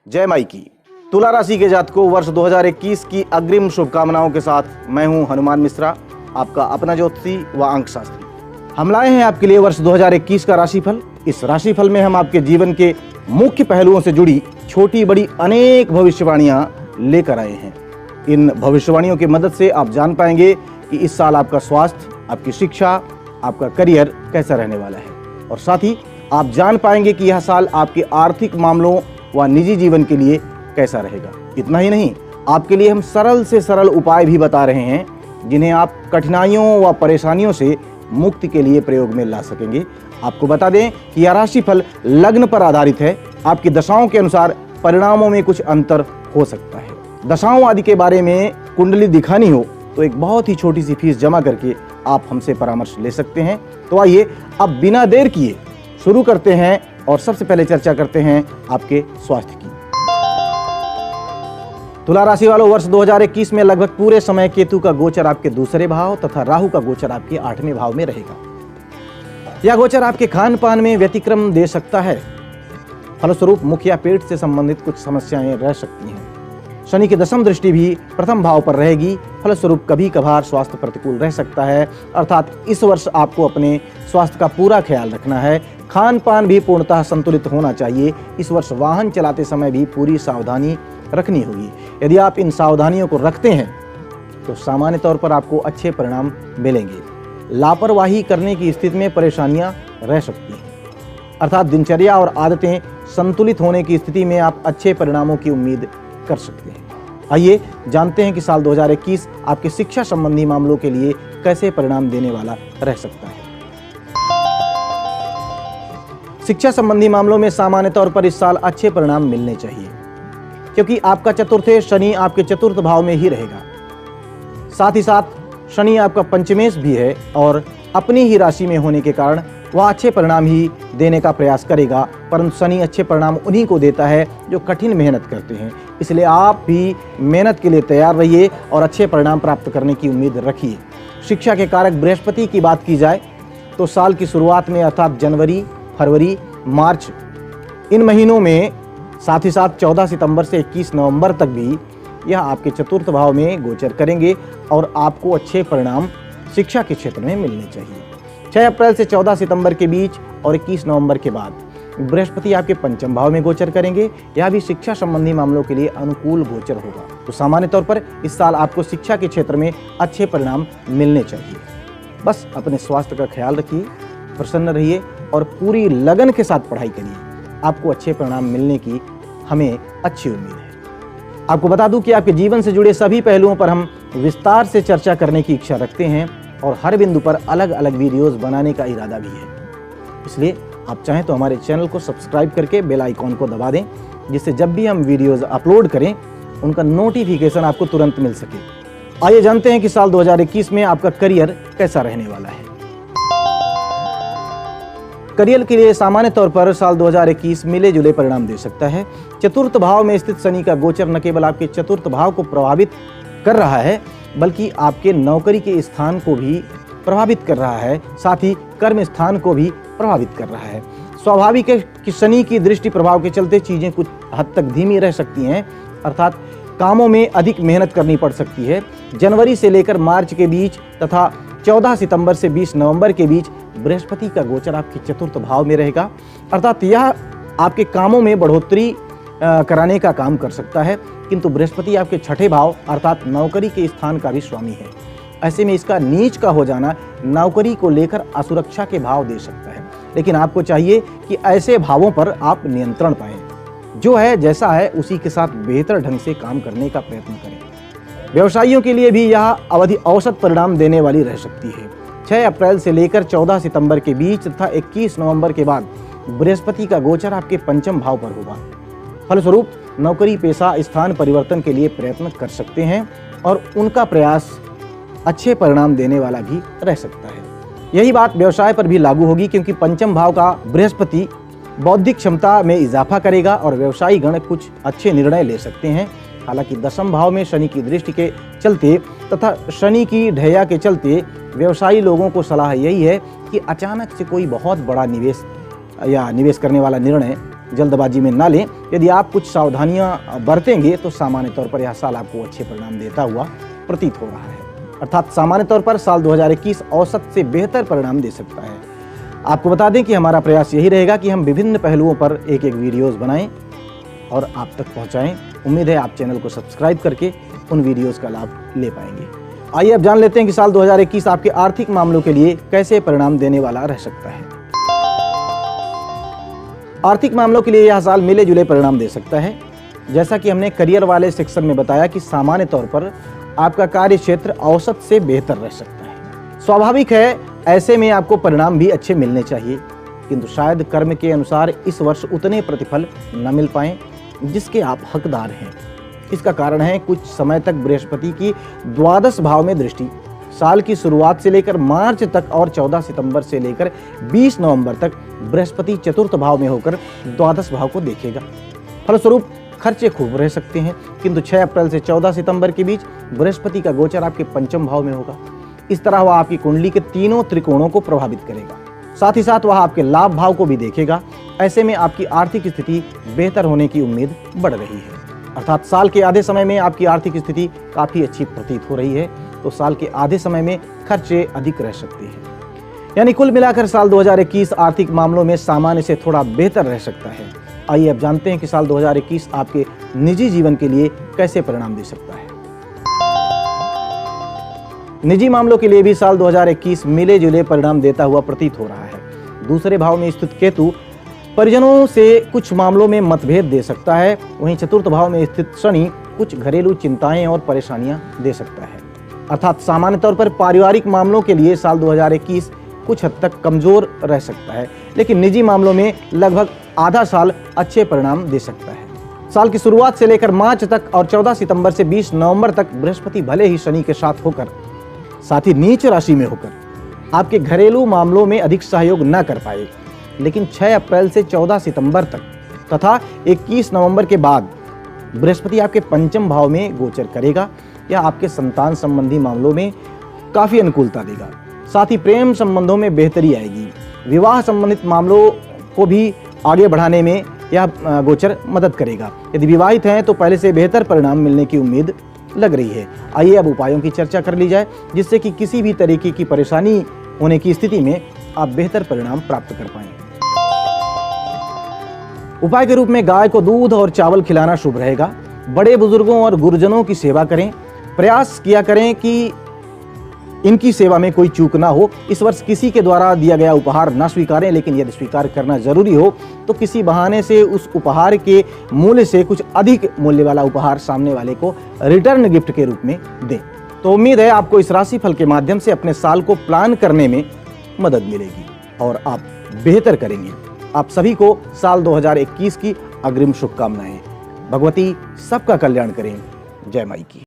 जय माई की। तुला राशि के जातकों, वर्ष 2021 की अग्रिम शुभकामनाओं के साथ मैं हूं हनुमान मिश्रा, आपका अपना ज्योतिषी व अंक शास्त्री। हम लाए हैं आपके लिए वर्ष 2021 का राशिफल। इस राशिफल में हम आपके जीवन के मुख्य पहलुओं से जुड़ी छोटी बड़ी अनेक भविष्यवाणियां लेकर आए हैं। इन भविष्यवाणियों की मदद से आप जान पाएंगे कि इस साल आपका स्वास्थ्य, आपकी शिक्षा, आपका करियर कैसा रहने वाला है, और साथ ही आप जान पाएंगे कि यह साल आपके आर्थिक मामलों व निजी जीवन के लिए कैसा रहेगा। इतना ही नहीं, आपके लिए हम सरल से सरल उपाय भी बता रहे हैं जिन्हें आप कठिनाइयों व परेशानियों से मुक्ति के लिए प्रयोग में ला सकेंगे। आपको बता दें कि यह राशिफल लग्न पर आधारित है। आपकी दशाओं के अनुसार परिणामों में कुछ अंतर हो सकता है। दशाओं आदि के बारे में कुंडली दिखानी हो तो एक बहुत ही छोटी सी फीस जमा करके आप हमसे परामर्श ले सकते हैं। तो आइए अब बिना देर किए शुरू करते हैं और सबसे पहले चर्चा करते हैं आपके स्वास्थ्य की। तुला राशि वालों, वर्ष 2021 में लगभग पूरे समय केतु का गोचर आपके दूसरे भाव तथा राहु का गोचर आपके 8वें भाव में रहेगा। यह गोचर आपके खान पान में व्यतिक्रम दे सकता है। फलस्वरूप मुख या पेट से संबंधित कुछ समस्याएं रह सकती हैं। शनि की दशम दृष्टि भी प्रथम भाव पर रहेगी। फलस्वरूप कभी कभार स्वास्थ्य प्रतिकूल रह सकता है। अर्थात इस वर्ष आपको अपने स्वास्थ्य का पूरा ख्याल रखना है। खान पान भी पूर्णतः संतुलित होना चाहिए। इस वर्ष वाहन चलाते समय भी पूरी सावधानी रखनी होगी। यदि आप इन सावधानियों को रखते हैं तो सामान्य तौर पर आपको अच्छे परिणाम मिलेंगे। लापरवाही करने की स्थिति में परेशानियां रह सकती हैं। अर्थात दिनचर्या और आदतें संतुलित होने की स्थिति में आप अच्छे परिणामों की उम्मीद कर सकते हैं। आइए जानते हैं कि साल 2021 आपके शिक्षा संबंधी मामलों के लिए कैसे परिणाम देने वाला रह सकता है। शिक्षा संबंधी मामलों में सामान्य तौर पर इस साल अच्छे परिणाम मिलने चाहिए, क्योंकि आपका चतुर्थे शनि आपके चतुर्थ भाव में ही रहेगा। साथ ही साथ शनि आपका पंचमेश भी है और अपनी ही राशि में होने के कारण वह अच्छे परिणाम ही देने का प्रयास करेगा। परंतु शनि अच्छे परिणाम उन्हीं को देता है जो कठिन मेहनत करते हैं। इसलिए आप भी मेहनत के लिए तैयार रहिए और अच्छे परिणाम प्राप्त करने की उम्मीद रखिए। शिक्षा के कारक बृहस्पति की बात की जाए तो साल की शुरुआत में अर्थात जनवरी, फरवरी, मार्च, इन महीनों में, साथ ही साथ 14 सितंबर से 21 नवंबर तक भी यह आपके चतुर्थ भाव में गोचर करेंगे और आपको अच्छे परिणाम शिक्षा के क्षेत्र में मिलने चाहिए। 6 अप्रैल से 14 सितंबर के बीच और 21 नवंबर के बाद बृहस्पति आपके पंचम भाव में गोचर करेंगे। यह भी शिक्षा संबंधी मामलों के लिए अनुकूल गोचर होगा। तो सामान्य तौर पर इस साल आपको शिक्षा के क्षेत्र में अच्छे परिणाम मिलने चाहिए। बस अपने स्वास्थ्य का ख्याल रखिए, प्रसन्न रहिए और पूरी लगन के साथ पढ़ाई करिए। आपको अच्छे परिणाम मिलने की हमें अच्छी उम्मीद है। आपको बता दूं कि आपके जीवन से जुड़े सभी पहलुओं पर हम विस्तार से चर्चा करने की इच्छा रखते हैं और हर बिंदु पर अलग अलग वीडियोस बनाने का इरादा भी है। इसलिए आप चाहें तो हमारे चैनल को सब्सक्राइब करके बेल आइकॉन को दबा दें, जिससे जब भी हम वीडियोस अपलोड करें उनका नोटिफिकेशन आपको तुरंत मिल सके। आइए जानते हैं कि साल 2021 में आपका करियर कैसा रहने वाला है। करियर के लिए सामान्य तौर पर साल 2021 मिले जुले परिणाम दे सकता है। चतुर्थ भाव में स्थित शनि का गोचर न केवल आपके चतुर्थ भाव को प्रभावित कर रहा है, बल्कि आपके नौकरी के स्थान को भी प्रभावित कर रहा है, साथ ही कर्म स्थान को भी प्रभावित कर रहा है। स्वाभाविक है कि शनि की दृष्टि प्रभाव के चलते चीजें कुछ हद तक धीमी रह सकती हैं, अर्थात कामों में अधिक मेहनत करनी पड़ सकती है। जनवरी से लेकर मार्च के बीच तथा 14 सितंबर से 20 नवंबर के बीच बृहस्पति का गोचर आपके चतुर्थ भाव में रहेगा। अर्थात यह आपके कामों में बढ़ोतरी कराने का काम कर सकता है, किंतु बृहस्पति आपके छठे भाव अर्थात नौकरी के स्थान का भी स्वामी है। ऐसे में इसका नीच का हो जाना नौकरी को लेकर असुरक्षा के भाव दे सकता है। लेकिन आपको चाहिए कि ऐसे भावों पर आप नियंत्रण पाएं। जो है जैसा है उसी के साथ बेहतर ढंग से काम करने का प्रयत्न करें। व्यवसायियों के लिए भी यह अवधि औसत परिणाम देने वाली रह सकती है। 6 अप्रैल से लेकर 14 सितंबर के बीच तथा 21 नवंबर के बाद बृहस्पति का गोचर आपके पंचम भाव पर होगा। फलस्वरूप नौकरी पेशा स्थान परिवर्तन के लिए प्रयत्न कर सकते हैं और उनका प्रयास अच्छे परिणाम देने वाला भी रह सकता है। यही बात व्यवसाय पर भी लागू होगी, क्योंकि पंचम भाव का बृहस्पति बौद्धिक क्षमता में इजाफा करेगा और व्यवसायी गण कुछ अच्छे निर्णय ले सकते हैं। हालांकि दशम भाव में शनि की दृष्टि के चलते तथा शनि की ढैया के चलते व्यवसायी लोगों को सलाह यही है कि अचानक से कोई बहुत बड़ा निवेश करने वाला निर्णय जल्दबाजी में ना लें। यदि आप कुछ सावधानियां बरतेंगे तो सामान्य तौर पर यह साल आपको अच्छे परिणाम देता हुआ प्रतीत हो रहा है। अर्थात सामान्य तौर पर साल 2021 औसत से बेहतर परिणाम दे सकता है। आपको बता दें कि हमारा प्रयास यही रहेगा कि हम विभिन्न पहलुओं पर एक एक वीडियोस बनाएं और आप तक पहुंचाएं। उम्मीद है आप चैनल को सब्सक्राइब करके उन वीडियोस का लाभ ले पाएंगे। आइए अब जान लेते हैं कि साल 2021 आपके आर्थिक मामलों के लिए कैसे परिणाम देने वाला रह सकता है। आर्थिक मामलों के लिए यह साल मिले जुले परिणाम दे सकता है। जैसा कि हमने करियर वाले सेक्शन में बताया कि सामान्य तौर पर आपका कार्य क्षेत्र औसत से बेहतर रह सकता है। स्वाभाविक है, ऐसे में आपको परिणाम भी अच्छे मिलने चाहिए, किंतु शायद कर्म के अनुसार इस वर्ष उतने प्रतिफल न मिल पाएं जिसके आप हकदार हैं। इसका कारण है कुछ समय तक बृहस्पति की द्वादश भाव में दृष्टि, साल की शुरुआत से लेकर मार्च तक और 14 सितंबर से लेकर 20 नवंबर तक बृहस्पति चतुर्थ भाव में होकर द्वादश भाव को देखेगा। फलस्वरूप खर्चे खूब रह सकते हैं, किंतु 6 अप्रैल से 14 सितंबर के बीच बृहस्पति का गोचर आपके पंचम भाव में होगा। इस तरह वह आपकी कुंडली के तीनों त्रिकोणों को प्रभावित करेगा। साथ ही साथ वह आपके लाभ भाव को भी देखेगा। ऐसे में आपकी आर्थिक स्थिति बेहतर होने की उम्मीद बढ़ रही है। अर्थात साल के आधे समय में आपकी आर्थिक स्थिति काफी अच्छी प्रतीत हो रही है, तो साल के आधे समय में खर्चे अधिक रह सकते हैं। यानी कुल मिलाकर साल 2021 आर्थिक मामलों में सामान्य से थोड़ा बेहतर रह सकता है। आइए अब जानते हैं कि साल 2021 आपके निजी जीवन के लिए कैसे परिणाम दे सकता है। निजी मामलों के लिए भी साल 2021 मिले जुले परिणाम देता हुआ प्रतीत हो रहा है। दूसरे भाव में स्थित केतु परिजनों से कुछ मामलों में मतभेद दे सकता है। वहीं चतुर्थ भाव में स्थित शनि कुछ घरेलू चिंताएं और परेशानियां दे सकता है। अर्थात सामान्य तौर पर पारिवारिक मामलों के लिए साल 2021 कुछ हद तक कमजोर रह सकता है, लेकिन निजी मामलों में लगभग आधा साल अच्छे परिणाम दे सकता है। साल की शुरुआत से लेकर मार्च तक और 14 सितंबर से 20 नवंबर तक बृहस्पति भले ही शनि के साथ होकर, साथ ही नीच राशि में होकर आपके घरेलू मामलों में अधिक सहयोग न कर पाए, लेकिन 6 अप्रैल से 14 सितंबर तक तथा 21 नवंबर के बाद बृहस्पति आपके पंचम भाव में गोचर करेगा। यह आपके संतान संबंधी मामलों में काफी अनुकूलता देगा। साथ ही प्रेम संबंधों में बेहतरी आएगी। विवाह संबंधित मामलों को भी आगे बढ़ाने में यह गोचर मदद करेगा। यदि विवाहित हैं तो पहले से बेहतर परिणाम मिलने की उम्मीद लग रही है। आइए अब उपायों की चर्चा कर ली जाए, जिससे कि किसी भी तरीके की परेशानी होने की स्थिति में आप बेहतर परिणाम प्राप्त कर पाएं। उपाय के रूप में गाय को दूध और चावल खिलाना शुभ रहेगा। बड़े बुजुर्गों और गुरुजनों की सेवा करें। प्रयास किया करें कि इनकी सेवा में कोई चूक ना हो। इस वर्ष किसी के द्वारा दिया गया उपहार ना स्वीकारें, लेकिन यदि स्वीकार करना जरूरी हो तो किसी बहाने से उस उपहार के मूल्य से कुछ अधिक मूल्य वाला उपहार सामने वाले को रिटर्न गिफ्ट के रूप में दें। तो उम्मीद है आपको इस राशिफल के माध्यम से अपने साल को प्लान करने में मदद मिलेगी और आप बेहतर करेंगे। आप सभी को साल 2021 की अग्रिम शुभकामनाएं। भगवती सबका कल्याण करें। जय माई की।